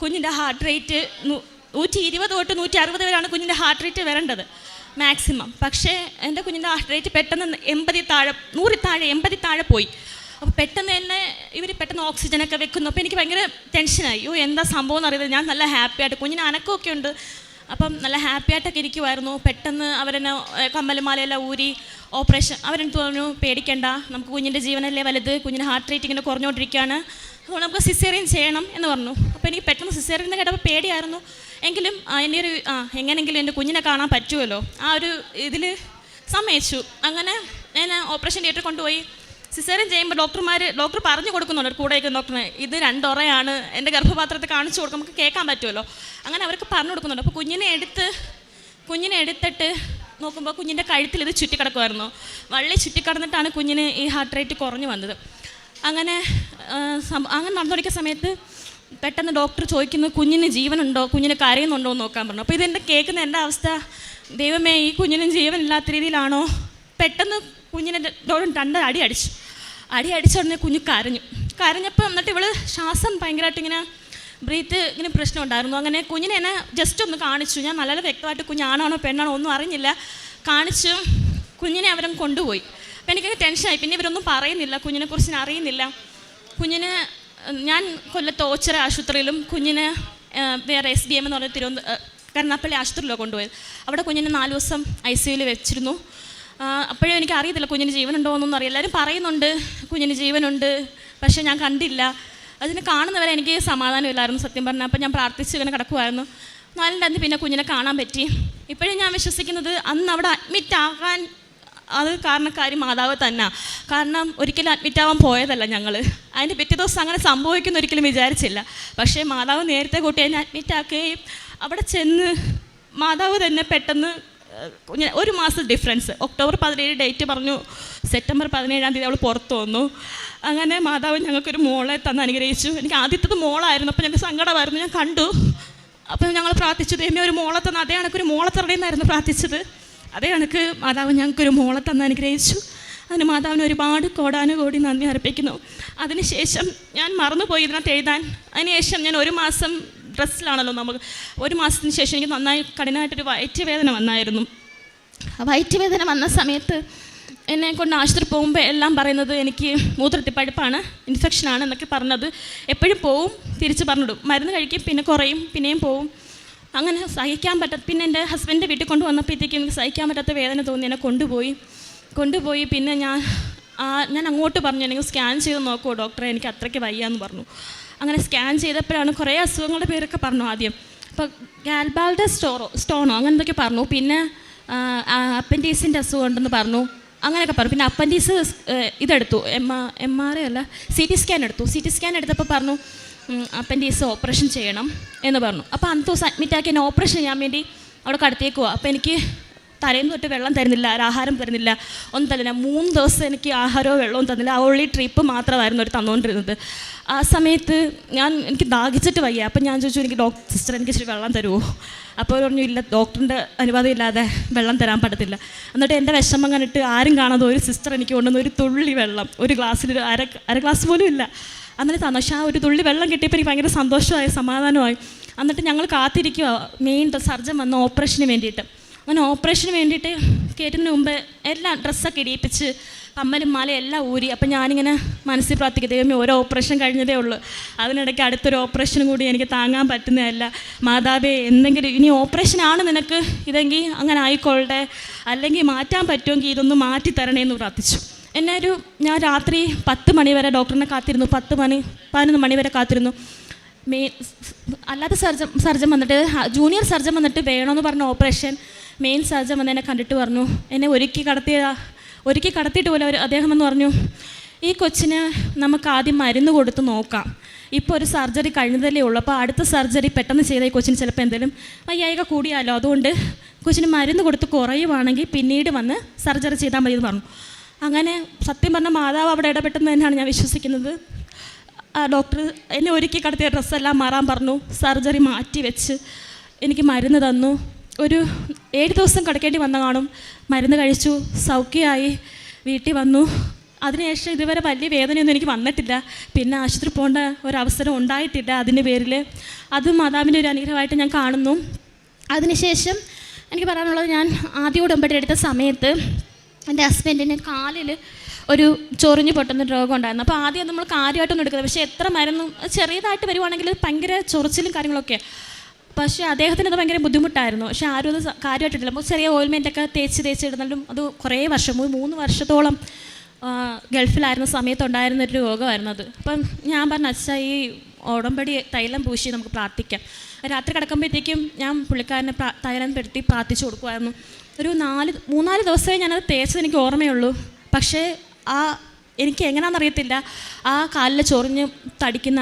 കുഞ്ഞിൻ്റെ ഹാർട്ട് റേറ്റ് 120 തൊട്ട് 160 വരെയാണ് കുഞ്ഞിൻ്റെ ഹാർട്ട് റേറ്റ് വരേണ്ടത് മാക്സിമം. പക്ഷേ എൻ്റെ കുഞ്ഞിൻ്റെ ഹാർട്ട് റേറ്റ് പെട്ടെന്ന് 100 താഴെ പോയി. അപ്പോൾ പെട്ടെന്ന് തന്നെ ഇവർ പെട്ടെന്ന് ഓക്സിജനൊക്കെ വെക്കുന്നു. അപ്പോൾ എനിക്ക് ഭയങ്കര ടെൻഷനായി. എന്താ സംഭവം എന്ന് അറിയുന്നത്. ഞാൻ നല്ല ഹാപ്പി ആയിട്ട്, കുഞ്ഞിന് അനക്കമൊക്കെ ഉണ്ട്, അപ്പം നല്ല ഹാപ്പി ആയിട്ടൊക്കെ ഇരിക്കുമായിരുന്നു. പെട്ടെന്ന് അവരെന്നെ കമ്മലുമാലയെല്ലാം ഊരി ഓപ്പറേഷൻ. അവരെനിക്ക് പറഞ്ഞു പേടിക്കേണ്ട, നമുക്ക് കുഞ്ഞിൻ്റെ ജീവനല്ലേ വലുത്, കുഞ്ഞിൻ്റെ ഹാർട്ട് റേറ്റ് ഇങ്ങനെ കുറഞ്ഞുകൊണ്ടിരിക്കുകയാണ്, അതുകൊണ്ട് നമുക്ക് സിസേറിയൻ ചെയ്യണം എന്ന് പറഞ്ഞു. അപ്പോൾ എനിക്ക് പെട്ടെന്ന് സിസേറിയൻ കേട്ടപ്പോൾ പേടിയായിരുന്നു. എങ്കിലും എൻ്റെ ഒരു എങ്ങനെയെങ്കിലും എൻ്റെ കുഞ്ഞിനെ കാണാൻ പറ്റുമല്ലോ, ആ ഒരു ഇതിൽ സമ്മതിച്ചു. അങ്ങനെ ഞാൻ ഓപ്പറേഷൻ തിയേറ്ററിൽ കൊണ്ടുപോയി. സിസേറിയൻ ചെയ്യുമ്പോൾ ഡോക്ടർ പറഞ്ഞു കൊടുക്കുന്നുണ്ട് കൂടെയൊക്കെ ഡോക്ടറിന്, ഇത് 2 ഉറയാണ്, എൻ്റെ ഗർഭപാത്രത്തെ കാണിച്ചു കൊടുക്കും, നമുക്ക് കേൾക്കാൻ പറ്റുമല്ലോ. അങ്ങനെ അവർക്ക് പറഞ്ഞു കൊടുക്കുന്നുണ്ട്. അപ്പോൾ കുഞ്ഞിനെ എടുത്തിട്ട് നോക്കുമ്പോൾ കുഞ്ഞിൻ്റെ കഴുത്തിൽ ഇത് ചുറ്റിക്കിടക്കുമായിരുന്നു. വള്ളി ചുറ്റിക്കിടന്നിട്ടാണ് കുഞ്ഞിന് ഈ ഹാർട്ട് റേറ്റ് കുറഞ്ഞു വന്നത്. അങ്ങനെ നടന്നുകൊണ്ടിരിക്കുന്ന സമയത്ത് പെട്ടെന്ന് ഡോക്ടർ ചോദിക്കുന്നു കുഞ്ഞിന് ജീവനുണ്ടോ, കുഞ്ഞിന് കരയുന്നുണ്ടോ എന്ന് നോക്കാൻ പറഞ്ഞു. അപ്പോൾ ഇതെൻ്റെ കേൾക്കുന്ന എൻ്റെ അവസ്ഥ, ദൈവമേ ഈ കുഞ്ഞിന് ജീവനില്ലാത്ത രീതിയിലാണോ. പെട്ടെന്ന് കുഞ്ഞിനെ 2 അടി അടിച്ച ഉടനെ കുഞ്ഞ് കരഞ്ഞപ്പോൾ എന്നിട്ട് ഇവള് ശ്വാസം ഭയങ്കരമായിട്ട് ഇങ്ങനെ ഇങ്ങനെ പ്രശ്നം ഉണ്ടായിരുന്നു. അങ്ങനെ കുഞ്ഞിനെ എന്നെ ജസ്റ്റ് ഒന്ന് കാണിച്ചു. ഞാൻ നല്ല വ്യക്തമായിട്ട് കുഞ്ഞാണാണോ പെണ്ണാണോ ഒന്നും അറിഞ്ഞില്ല. കാണിച്ചു കുഞ്ഞിനെ അവരും കൊണ്ടുപോയി. അപ്പോൾ എനിക്കത് ടെൻഷനായി. പിന്നെ ഇവരൊന്നും പറയുന്നില്ല, കുഞ്ഞിനെക്കുറിച്ച് ഞാൻ അറിയുന്നില്ല. കുഞ്ഞിന് ഞാൻ കൊല്ലത്ത് ഓച്ചിറ ആശുപത്രിയിലും കുഞ്ഞിന് വേറെ SBM എന്ന് പറഞ്ഞ കരുനാപ്പള്ളി ആശുപത്രിയിലാണ് കൊണ്ടുപോയത്. അവിടെ കുഞ്ഞിനെ 4 ദിവസം ICUവിൽ വെച്ചിരുന്നു. അപ്പോഴും എനിക്ക് അറിയത്തില്ല കുഞ്ഞിന് ജീവനുണ്ടോ എന്നൊന്നും അറിയില്ല. എല്ലാവരും പറയുന്നുണ്ട് കുഞ്ഞിന് ജീവനുണ്ട്, പക്ഷേ ഞാൻ കണ്ടില്ല. അതിനെ കാണുന്നവരെ എനിക്ക് സമാധാനമില്ലായിരുന്നു സത്യം പറഞ്ഞാൽ. അപ്പോൾ ഞാൻ പ്രാർത്ഥിച്ച് ഇങ്ങനെ കിടക്കുമായിരുന്നു. 4-ാം തീയതി പിന്നെ കുഞ്ഞിനെ കാണാൻ പറ്റി. ഇപ്പോഴും ഞാൻ വിശ്വസിക്കുന്നത് അന്ന് അവിടെ അഡ്മിറ്റ് ആകാൻ അത് കാരണക്കാരി മാതാവ് തന്നെ. കാരണം ഒരിക്കലും അഡ്മിറ്റ് ആവാൻ പോയതല്ല ഞങ്ങൾ. അതിൻ്റെ പിറ്റേ ദിവസം അങ്ങനെ സംഭവിക്കുന്ന ഒരിക്കലും വിചാരിച്ചില്ല. പക്ഷേ മാതാവ് നേരത്തെ കൂട്ടി എന്നെ അഡ്മിറ്റ് ആക്കുകയും അവിടെ ചെന്ന് മാതാവ് തന്നെ പെട്ടെന്ന് 1 മാസം ഡിഫറൻസ്, ഒക്ടോബർ 17 ഡേറ്റ് പറഞ്ഞു, സെപ്റ്റംബർ 17-ാം തീയതി അവൾ പുറത്തു വന്നു. അങ്ങനെ മാതാവ് ഞങ്ങൾക്കൊരു മോളെ തന്ന് അനുഗ്രഹിച്ചു. എനിക്ക് ആദ്യത്തത് മോളായിരുന്നു. അപ്പോൾ ഞങ്ങൾക്ക് സങ്കടമായിരുന്നു. ഞാൻ കണ്ടു. അപ്പോൾ ഞങ്ങൾ പ്രാർത്ഥിച്ചു, ദൈവമേ ഒരു മോളെ തന്ന. അതേ കണക്കൊരു മോളെ തരണമെന്നായിരുന്നു പ്രാർത്ഥിച്ചത്. അതേ കണക്ക് മാതാവ് ഞങ്ങൾക്കൊരു മോളെ തന്ന് അനുഗ്രഹിച്ചു. അതിന് മാതാവിന് ഒരുപാട് കോടാനുകോടി നന്ദി അർപ്പിക്കുന്നു. അതിനുശേഷം ഞാൻ മറന്നുപോയി ഇതിനകത്ത് എഴുതാൻ. അതിനുശേഷം ഞാൻ 1 മാസം ഡ്രസ്സിലാണല്ലോ നമുക്ക്. 1 മാസത്തിന് ശേഷം എനിക്ക് നന്നായി കഠിനമായിട്ടൊരു വയറ്റുവേദന വന്നായിരുന്നു. വയറ്റുവേദന വന്ന സമയത്ത് എന്നെ കൊണ്ട് ആശുപത്രി പോകുമ്പോൾ എല്ലാം പറയുന്നത് എനിക്ക് മൂത്രത്തിപ്പഴുപ്പാണ്, ഇൻഫെക്ഷനാണ് എന്നൊക്കെ പറഞ്ഞത്. എപ്പോഴും പോവും, തിരിച്ച് പറഞ്ഞിടും. മരുന്ന് കഴിക്കും, പിന്നെ കുറയും, പിന്നെയും പോവും. അങ്ങനെ സഹിക്കാൻ പറ്റാത്ത, പിന്നെ എൻ്റെ ഹസ്ബൻഡിൻ്റെ വീട്ടിൽ കൊണ്ടുവന്നപ്പോഴത്തേക്കും എനിക്ക് സഹിക്കാൻ പറ്റാത്ത വേദന തോന്നി. എന്നെ കൊണ്ടുപോയി പിന്നെ ഞാൻ അങ്ങോട്ട് പറഞ്ഞു, എനിക്ക് സ്കാൻ ചെയ്ത് നോക്കുമോ ഡോക്ടറെ, എനിക്ക് അത്രയ്ക്ക് വയ്യാന്ന് പറഞ്ഞു. അങ്ങനെ സ്കാൻ ചെയ്തപ്പോഴാണ് കുറേ അസുഖങ്ങളുടെ പേരൊക്കെ പറഞ്ഞു ആദ്യം. അപ്പോൾ ഗാൽബാൾഡർ സ്റ്റോണോ അങ്ങനെ എന്തൊക്കെ പറഞ്ഞു. പിന്നെ അപ്പൻഡീസിൻ്റെ അസുഖം ഉണ്ടെന്ന് പറഞ്ഞു. അങ്ങനെയൊക്കെ പറഞ്ഞു. പിന്നെ അപ്പൻഡീസ് ഇതെടുത്തു, MRI അല്ല CT സ്കാൻ എടുത്തു. CT സ്കാൻ എടുത്തപ്പോൾ പറഞ്ഞു അപ്പൻഡീസ് ഓപ്പറേഷൻ ചെയ്യണം എന്ന് പറഞ്ഞു. അപ്പോൾ അന്ന് ദിവസം അഡ്മിറ്റാക്കി എന്നെ ഓപ്പറേഷൻ ചെയ്യാൻ വേണ്ടി അവിടെ കടത്തിയേക്കുക. അപ്പോൾ എനിക്ക് തലേന്ന് തൊട്ട് വെള്ളം തരുന്നില്ല, ആഹാരം തരുന്നില്ല, ഒന്നും തരുന്നില്ല. 3 ദിവസം എനിക്ക് ആഹാരവും വെള്ളവും തന്നില്ല. ആ ഉള്ളി ട്രിപ്പ് മാത്രമായിരുന്നു അവർ തന്നുകൊണ്ടിരുന്നത്. ആ സമയത്ത് എനിക്ക് ദാഹിച്ചിട്ട് വയ്യ. അപ്പം ഞാൻ ചോദിച്ചു, എനിക്ക് സിസ്റ്റർ എനിക്ക് ഇച്ചിരി വെള്ളം തരുമോ? അപ്പോൾ പറഞ്ഞു ഇല്ല, ഡോക്ടറിൻ്റെ അനുവാദം ഇല്ലാതെ വെള്ളം തരാൻ പറ്റത്തില്ല. എന്നിട്ട് എൻ്റെ വിഷമം കണ്ടിട്ട് ആരും കാണാതെ ഒരു സിസ്റ്റർ എനിക്ക് കൊണ്ടുവന്ന് ഒരു തുള്ളി വെള്ളം, ഒരു ഗ്ലാസ്സിൽ അര ഗ്ലാസ് പോലും ഇല്ല, എന്നിട്ട് തന്നു. പക്ഷേ ആ ഒരു തുള്ളി വെള്ളം കിട്ടിയപ്പോൾ എനിക്ക് ഭയങ്കര സന്തോഷമായി, സമാധാനമായി. എന്നിട്ട് ഞങ്ങൾ കാത്തിരിക്കുക മെയിൻ സർജൻ വന്ന ഓപ്പറേഷന് വേണ്ടിയിട്ട്. അങ്ങനെ ഓപ്പറേഷന് വേണ്ടിയിട്ട് കയറ്റുന്നതിന് മുമ്പ് എല്ലാം ഡ്രസ്സൊക്കെ ഇടിയിപ്പിച്ച് കമ്മലും മാലയും എല്ലാം ഊരി. അപ്പം ഞാനിങ്ങനെ മനസ്സിൽ പ്രാർത്ഥിക്കുക, ദൈവമേ ഓരോ ഓപ്പറേഷൻ കഴിഞ്ഞതേ ഉള്ളൂ, അതിനിടയ്ക്ക് അടുത്തൊരു ഓപ്പറേഷനും കൂടി എനിക്ക് താങ്ങാൻ പറ്റുന്നതല്ല. മാതാവേ എന്തെങ്കിലും ഇനി ഓപ്പറേഷനാണ് നിനക്ക് ഇതെങ്കിൽ അങ്ങനെ ആയിക്കൊള്ളട്ടെ, അല്ലെങ്കിൽ മാറ്റാൻ പറ്റുമെങ്കിൽ ഇതൊന്ന് മാറ്റി തരണേന്ന് പ്രാർത്ഥിച്ചു. ഞാൻ രാത്രി 10 മണി വരെ ഡോക്ടറിനെ കാത്തിരുന്നു. 11 മണി വരെ കാത്തിരുന്നു. അല്ലാത്ത സർജൻ വന്നിട്ട്, ജൂനിയർ സർജൻ വന്നിട്ട് വേണമെന്ന് പറഞ്ഞ ഓപ്പറേഷൻ മെയിൻ സർജൻ വന്ന് എന്നെ കണ്ടിട്ട് പറഞ്ഞു, എന്നെ ഒരുക്കി കടത്തിയിട്ട് പോലെ അദ്ദേഹം എന്ന് പറഞ്ഞു, ഈ കൊച്ചിന് നമുക്ക് ആദ്യം മരുന്ന് കൊടുത്ത് നോക്കാം. ഇപ്പോൾ ഒരു സർജറി കഴിഞ്ഞതല്ലേ ഉള്ളൂ, അപ്പോൾ അടുത്ത സർജറി പെട്ടെന്ന് ചെയ്താൽ ഈ കൊച്ചിന് ചിലപ്പോൾ എന്തെങ്കിലും വയ്യായിക കൂടിയാലോ, അതുകൊണ്ട് കൊച്ചിന് മരുന്ന് കൊടുത്ത് കുറയുവാണെങ്കിൽ പിന്നീട് വന്ന് സർജറി ചെയ്താൽ മതി എന്ന് പറഞ്ഞു. അങ്ങനെ സത്യം പറഞ്ഞ മാതാവ് അവിടെ ഇടപെട്ടെന്ന് തന്നെയാണ് ഞാൻ വിശ്വസിക്കുന്നത്. ആ ഡോക്ടർ എന്നെ ഒരുക്കി കടത്തിയ ഡ്രസ്സെല്ലാം മാറാൻ പറഞ്ഞു, സർജറി മാറ്റി വെച്ച് എനിക്ക് മരുന്ന് തന്നു. ഒരു 7 ദിവസം കിടക്കേണ്ടി വന്ന കാണും. മരുന്ന് കഴിച്ചു, സൗഖ്യമായി വീട്ടിൽ വന്നു. അതിനുശേഷം ഇതുവരെ വലിയ വേദനയൊന്നും എനിക്ക് വന്നിട്ടില്ല. പിന്നെ ആശുപത്രി പോകേണ്ട ഒരവസരം ഉണ്ടായിട്ടില്ല അതിൻ്റെ പേരിൽ. അത് മാതാവിൻ്റെ ഒരു അനുഗ്രഹമായിട്ട് ഞാൻ കാണുന്നു. അതിനുശേഷം എനിക്ക് പറയാനുള്ളത്, ഞാൻ ആദ്യ ഉടമ്പടി എടുത്ത സമയത്ത് എൻ്റെ ഹസ്ബൻഡിന് കാലിൽ ഒരു ചൊറിഞ്ഞ് പൊട്ടുന്ന രോഗം ഉണ്ടായിരുന്നു. അപ്പോൾ ആദ്യം നമ്മൾ കാര്യമായിട്ടൊന്നും എടുക്കുന്നത്, പക്ഷേ എത്ര മരുന്നും ചെറിയതായിട്ട് വരുവാണെങ്കിൽ ഭയങ്കര ചൊറിച്ചിലും കാര്യങ്ങളൊക്കെ. പക്ഷേ അദ്ദേഹത്തിന് അത് ഭയങ്കര ബുദ്ധിമുട്ടായിരുന്നു. പക്ഷേ ആരും അത് കാര്യമായിട്ടില്ല. അപ്പോൾ ചെറിയ ഓയിൽമെൻറ്റൊക്കെ തേച്ചിടുന്നാലും അത് കുറേ വർഷം 3 വർഷത്തോളം ഗൾഫിലായിരുന്ന സമയത്തുണ്ടായിരുന്നൊരു രോഗമായിരുന്നു അത്. അപ്പം ഞാൻ പറഞ്ഞു, അച്ഛാ ഈ ഉടമ്പടി തൈലം പൂശി നമുക്ക് പ്രാർത്ഥിക്കാം. രാത്രി കിടക്കുമ്പോഴത്തേക്കും ഞാൻ പുള്ളിക്കാരനെ തൈലം പെടുത്തി പ്രാർത്ഥിച്ചു കൊടുക്കുമായിരുന്നു. ഒരു 3-4 ദിവസമേ ഞാനത് തേച്ചത് എനിക്ക് ഓർമ്മയുള്ളൂ. പക്ഷേ എനിക്ക് എങ്ങനെയാണെന്നറിയത്തില്ല, ആ കാലിൽ ചൊറിഞ്ഞ് തടിക്കുന്ന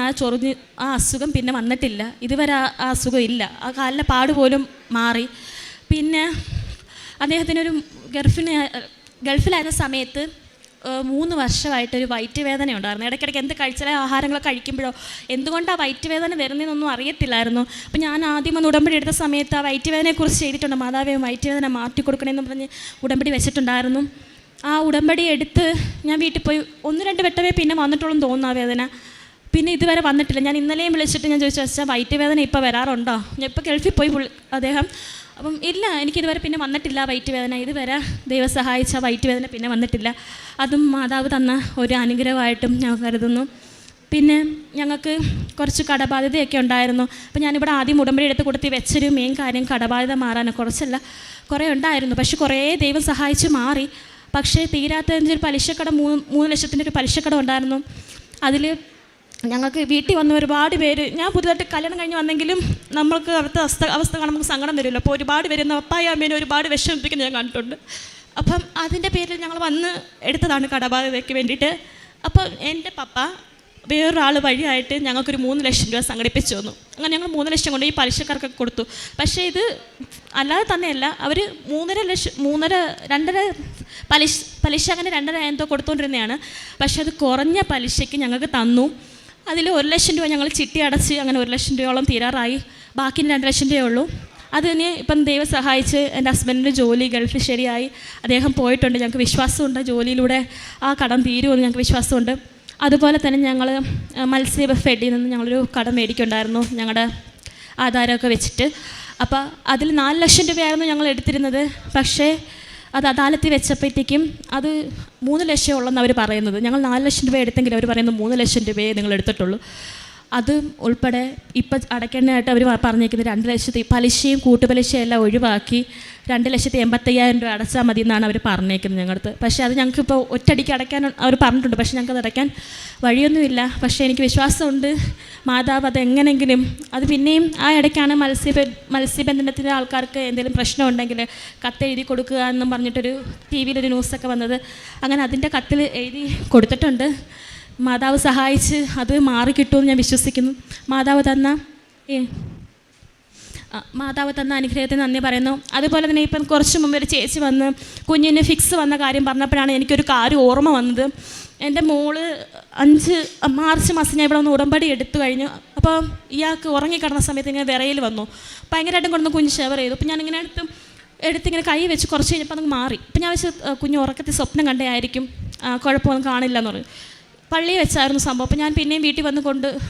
ആ അസുഖം പിന്നെ വന്നിട്ടില്ല. ഇതുവരെ ആ അസുഖം ഇല്ല. ആ കാലിലെ പാട് പോലും മാറി. പിന്നെ അദ്ദേഹത്തിനൊരു ഗൾഫിലായിരുന്ന സമയത്ത് 3 വർഷമായിട്ടൊരു വയറ്റ് വേദന ഉണ്ടായിരുന്നു. ഇടയ്ക്കിടയ്ക്ക് എന്ത് കഴിച്ചാൽ ആഹാരങ്ങൾ കഴിക്കുമ്പോഴോ എന്തുകൊണ്ടാണ് വയറ്റ് വേദന വരുന്നതെന്നൊന്നും അറിയത്തില്ലായിരുന്നു. അപ്പോൾ ഞാൻ ആദ്യം ഒന്ന് ഉടമ്പടി എടുത്ത സമയത്ത് ആ വയറ്റ് വേദനയെക്കുറിച്ച് ചെയ്തിട്ടുണ്ട്. മാതാവേ വയറ്റ് വേദന മാറ്റി കൊടുക്കണമെന്ന് പറഞ്ഞ് ഉടമ്പടി വെച്ചിട്ടുണ്ടായിരുന്നു. ആ ഉടമ്പടി എടുത്ത് ഞാൻ വീട്ടിൽ പോയി 1-2 വട്ടമേ പിന്നെ വന്നിട്ടുള്ളൂ തോന്നുന്നു ആ വേദന. പിന്നെ ഇതുവരെ വന്നിട്ടില്ല. ഞാൻ ഇന്നലെയും വിളിച്ചിട്ട് ഞാൻ ചോദിച്ചു, വെച്ചാൽ വയറ്റ് വേദന ഇപ്പോൾ വരാറുണ്ടോ? ഞാൻ ഇപ്പോൾ ഗൾഫിൽ പോയി അദ്ദേഹം. അപ്പം ഇല്ല, എനിക്കിതുവരെ പിന്നെ വന്നിട്ടില്ല വയറ്റ് വേദന. ഇതുവരെ ദൈവം സഹായിച്ച വയറ്റ് വേദന പിന്നെ വന്നിട്ടില്ല. അതും മാതാവ് തന്ന ഒരു അനുഗ്രഹമായിട്ടും ഞാൻ കരുതുന്നു. പിന്നെ ഞങ്ങൾക്ക് കുറച്ച് കടബാധ്യതയൊക്കെ ഉണ്ടായിരുന്നു. അപ്പോൾ ഞാനിവിടെ ആദ്യം ഉടമ്പടി എടുത്ത് കൊടുത്ത് വെച്ചൊരു മെയിൻ കാര്യം കടബാധ്യത മാറാൻ, കുറേ ഉണ്ടായിരുന്നു. പക്ഷെ കുറേ ദൈവം സഹായിച്ച് മാറി. പക്ഷേ തീരാത്തതിൻ്റെ ഒരു പലിശക്കട 3 ലക്ഷത്തിൻ്റെ ഒരു പലിശക്കട ഉണ്ടായിരുന്നു. അതിൽ ഞങ്ങൾക്ക് വീട്ടിൽ വന്ന ഒരുപാട് പേര്, ഞാൻ പുതുതായിട്ട് കല്യാണം കഴിഞ്ഞ് വന്നെങ്കിലും നമ്മൾക്ക് അവിടുത്തെ അവസ്ഥ കാണുമ്പോൾ നമുക്ക് സങ്കടം വരുമല്ലോ. അപ്പോൾ ഒരുപാട് പേര് അപ്പായും അമ്മേനെ ഒരുപാട് വിഷമിപ്പിക്കുന്നത് ഞാൻ കണ്ടിട്ടുണ്ട്. അപ്പം അതിൻ്റെ പേരിൽ ഞങ്ങൾ വന്ന് എടുത്തതാണ് കടബാധ്യതയ്ക്ക് വേണ്ടിയിട്ട്. അപ്പം എൻ്റെ പപ്പ വേറൊരാൾ വഴിയായിട്ട് ഞങ്ങൾക്കൊരു 3 ലക്ഷം രൂപ സംഘടിപ്പിച്ചു തന്നു. അങ്ങനെ ഞങ്ങൾ 3 ലക്ഷം കൊണ്ട് ഈ പലിശക്കാർക്കൊക്കെ കൊടുത്തു. പക്ഷേ ഇത് അല്ലാതെ തന്നെയല്ല, അവർ 2.5 പലിശ അങ്ങനെ 2.5 എന്തോ കൊടുത്തുകൊണ്ടിരുന്നതാണ്. പക്ഷേ അത് കുറഞ്ഞ പലിശയ്ക്ക് ഞങ്ങൾക്ക് തന്നു. അതിൽ 1 ലക്ഷം രൂപ ഞങ്ങൾ ചിട്ടി അടച്ച് അങ്ങനെ 1 ലക്ഷം രൂപയോളം തീരാറായി. ബാക്കി 2 ലക്ഷം രൂപയേ ഉള്ളൂ. അതിന് ഇപ്പം ദൈവം സഹായിച്ച് എൻ്റെ ഹസ്ബൻഡിൻ്റെ ജോലി ഗൾഫിൽ ശരിയായി, അദ്ദേഹം പോയിട്ടുണ്ട്. ഞങ്ങൾക്ക് വിശ്വാസമുണ്ട് ജോലിയിലൂടെ ആ കടം തീരുമെന്ന് ഞങ്ങൾക്ക് വിശ്വാസമുണ്ട്. അതുപോലെ തന്നെ ഞങ്ങൾ മത്സ്യഫെഡിൽ നിന്ന് ഞങ്ങളൊരു കടം മേടിക്കുന്നുണ്ടായിരുന്നു ഞങ്ങളുടെ ആധാരമൊക്കെ വെച്ചിട്ട്. അപ്പോൾ അതിൽ 4 ലക്ഷം രൂപയായിരുന്നു ഞങ്ങൾ എടുത്തിരുന്നത്. പക്ഷേ അത് അദാലത്തിൽ വെച്ചപ്പോഴത്തേക്കും അത് 3 ലക്ഷം ഉള്ളെന്ന് അവർ പറയുന്നത്. ഞങ്ങൾ 4 ലക്ഷം രൂപ എടുത്തെങ്കിൽ അവർ പറയുന്നത് 3 ലക്ഷം രൂപയെ നിങ്ങൾ എടുത്തിട്ടുള്ളൂ. അത് ഉൾപ്പെടെ ഇപ്പം അടയ്ക്കേണ്ടതായിട്ട് അവർ പറഞ്ഞേക്കുന്നത് 2 ലക്ഷത്തി പലിശയും കൂട്ടുപലിശയും എല്ലാം ഒഴിവാക്കി 2,85,000 രൂപ അടച്ചാൽ മതി എന്നാണ് അവർ പറഞ്ഞേക്കുന്നത് ഞങ്ങളുടെ. പക്ഷേ അത് ഞങ്ങൾക്കിപ്പോൾ ഒറ്റയടിക്ക് അടയ്ക്കാൻ അവർ പറഞ്ഞിട്ടുണ്ട്. പക്ഷേ ഞങ്ങൾക്കത് അടയ്ക്കാൻ വഴിയൊന്നുമില്ല. പക്ഷേ എനിക്ക് വിശ്വാസമുണ്ട് മാതാവ് അതെങ്ങനെയെങ്കിലും അത് പിന്നെയും ആ ഇടയ്ക്കാണ് മത്സ്യബന്ധനത്തിൻ്റെ ആൾക്കാർക്ക് എന്തെങ്കിലും പ്രശ്നം ഉണ്ടെങ്കിൽ കത്തെഴുതി കൊടുക്കുക എന്നും പറഞ്ഞിട്ടൊരു TV-യിലൊരു ന്യൂസൊക്കെ വന്നത്. അങ്ങനെ അതിൻ്റെ കത്തിൽ എഴുതി കൊടുത്തിട്ടുണ്ട്. മാതാവ് സഹായിച്ച് അത് മാറിക്കിട്ടുമെന്ന് ഞാൻ വിശ്വസിക്കുന്നു. മാതാവ് തന്ന അനുഗ്രഹത്തിന് നന്ദി പറയുന്നു. അതുപോലെ തന്നെ ഇപ്പം കുറച്ച് മുമ്പ് ഒരു ചേച്ചി വന്ന് കുഞ്ഞിന് ഫിക്സ് വന്ന കാര്യം പറഞ്ഞപ്പോഴാണ് എനിക്കൊരു കാര്യം ഓർമ്മ വന്നത്. എൻ്റെ മോള് മാർച്ച് മാസം ഞാൻ ഇവിടെ വന്ന് ഉടമ്പടി എടുത്തു കഴിഞ്ഞു. അപ്പോൾ ഇയാൾക്ക് ഉറങ്ങിക്കിടന്ന സമയത്ത് ഇങ്ങനെ വിറയിൽ വന്നു, ഭയങ്കരമായിട്ടും കൊണ്ടു കുഞ്ഞ് ഷെവർ ചെയ്തു. അപ്പോൾ ഞാനിങ്ങനെ എടുത്തിങ്ങനെ കൈ വെച്ച് കുറച്ച് കഴിഞ്ഞപ്പോൾ അത് മാറി. അപ്പം ഞാൻ വെച്ച് കുഞ്ഞ് ഉറക്കത്തിൽ സ്വപ്നം കണ്ടതായിരിക്കും, കുഴപ്പമൊന്നും കാണില്ല എന്ന് പറഞ്ഞു. പള്ളിയിൽ വെച്ചായിരുന്നു സംഭവം. അപ്പോൾ ഞാൻ പിന്നെയും വീട്ടിൽ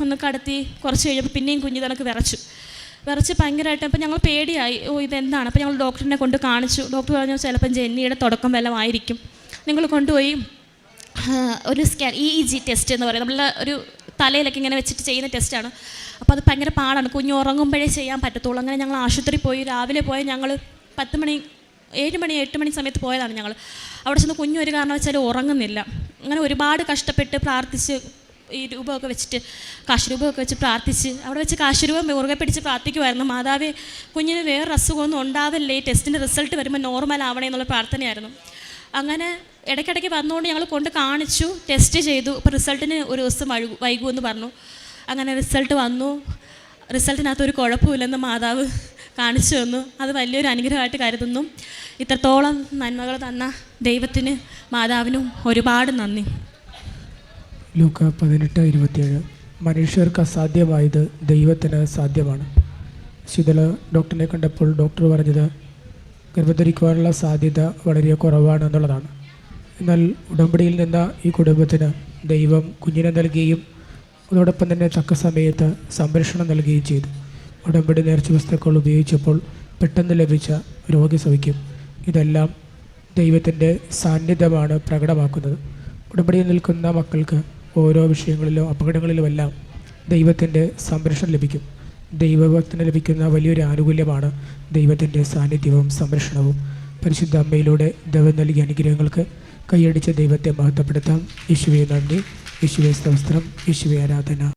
ഒന്ന് കടത്തി കുറച്ച് കഴിഞ്ഞപ്പോൾ പിന്നെയും കുഞ്ഞ് തനക്ക് വിറച്ച് ഭയങ്കരമായിട്ട്. അപ്പോൾ ഞങ്ങൾ പേടിയായി, ഇതെന്താണ്. അപ്പോൾ ഞങ്ങൾ ഡോക്ടറിനെ കൊണ്ട് കാണിച്ചു. ഡോക്ടർ പറഞ്ഞു ചിലപ്പം ജെന്നിയുടെ തുടക്കം വല്ലതുമായിരിക്കും, നിങ്ങൾ കൊണ്ടുപോയി ഒരു സ്കാൻ EEG ടെസ്റ്റ് എന്ന് പറയും, നമ്മളെ ഒരു തലയിലൊക്കെ ഇങ്ങനെ വെച്ചിട്ട് ചെയ്യുന്ന ടെസ്റ്റാണ്. അപ്പോൾ അത് ഭയങ്കര പാടാണ്, കുഞ്ഞ് ഉറങ്ങുമ്പോഴേ ചെയ്യാൻ പറ്റത്തുള്ളൂ. അങ്ങനെ ഞങ്ങൾ ആശുപത്രി പോയി. രാവിലെ പോയി ഞങ്ങൾ 8 മണി സമയത്ത് പോയതാണ് ഞങ്ങൾ. അവിടെ ചെന്ന് കുഞ്ഞ് ഒരു കാരണവശാലും ഉറങ്ങുന്നില്ല. അങ്ങനെ ഒരുപാട് കഷ്ടപ്പെട്ട് പ്രാർത്ഥിച്ച് ഈ രൂപമൊക്കെ വെച്ചിട്ട് കാശുരൂപമൊക്കെ വെച്ച് പ്രാർത്ഥിച്ച് അവിടെ വെച്ച് കാശുരൂപം മുറുകെ പിടിച്ച് പ്രാർത്ഥിക്കുമായിരുന്നു. മാതാവേ, കുഞ്ഞിന് വേറൊരു അസുഖമൊന്നും ഉണ്ടാവില്ലേ, ടെസ്റ്റിൻ്റെ റിസൾട്ട് വരുമ്പോൾ നോർമൽ ആവണേ എന്നുള്ള പ്രാർത്ഥനയായിരുന്നു. അങ്ങനെ ഇടയ്ക്കിടയ്ക്ക് വന്നുകൊണ്ട് ഞങ്ങൾ കൊണ്ട് കാണിച്ചു, ടെസ്റ്റ് ചെയ്തു. അപ്പോൾ റിസൾട്ടിന് ഒരു ദിവസം വൈകുമെന്ന് പറഞ്ഞു. അങ്ങനെ റിസൾട്ട് വന്നു. റിസൾട്ടിനകത്ത് ഒരു കുഴപ്പമില്ലെന്ന് മാതാവ് കാണിച്ചു തന്നു. അത് വലിയൊരു അനുഗ്രഹമായിട്ട് കരുതുന്നു. ഇത്രത്തോളം നന്മകൾ തന്ന ദൈവത്തിന് മാതാവിനും ഒരുപാട് നന്ദി. ലൂക്ക 18:27 മനുഷ്യർക്ക് അസാധ്യമായത് ദൈവത്തിന് സാധ്യമാണ്. ശീതള ഡോക്ടറിനെ കണ്ടപ്പോൾ ഡോക്ടർ പറഞ്ഞത് ഗർഭധരിക്കുവാനുള്ള സാധ്യത വളരെ കുറവാണ് എന്നുള്ളതാണ്. എന്നാൽ ഉടമ്പടിയിൽ നിന്ന ഈ കുടുംബത്തിന് ദൈവം കുഞ്ഞിനെ നൽകുകയും അതോടൊപ്പം തന്നെ തക്ക സമയത്ത് സംരക്ഷണം നൽകുകയും ചെയ്തു. ഉടമ്പടി നേർച്ച വസ്തുക്കൾ ഉപയോഗിച്ചപ്പോൾ പെട്ടെന്ന് ലഭിച്ച രോഗസൗഖ്യം, ഇതെല്ലാം ദൈവത്തിൻ്റെ സാന്നിധ്യമാണ് പ്രകടമാക്കുന്നത്. ഉടമ്പടിയിൽ നിൽക്കുന്ന മക്കൾക്ക് ഓരോ വിഷയങ്ങളിലും അപകടങ്ങളിലുമെല്ലാം ദൈവത്തിൻ്റെ സംരക്ഷണം ലഭിക്കും. ദൈവഭക്തന് ലഭിക്കുന്ന വലിയൊരു ആനുകൂല്യമാണ് ദൈവത്തിൻ്റെ സാന്നിധ്യവും സംരക്ഷണവും. പരിശുദ്ധ അമ്മയിലൂടെ ദൈവം നൽകിയ അനുഗ്രഹങ്ങൾക്ക് കൈയടിച്ച ദൈവത്തെ മഹത്വപ്പെടുത്താം. യേശുവേ നന്ദി, യേശുവേ സ്തോത്രം, യേശുവേ ആരാധന.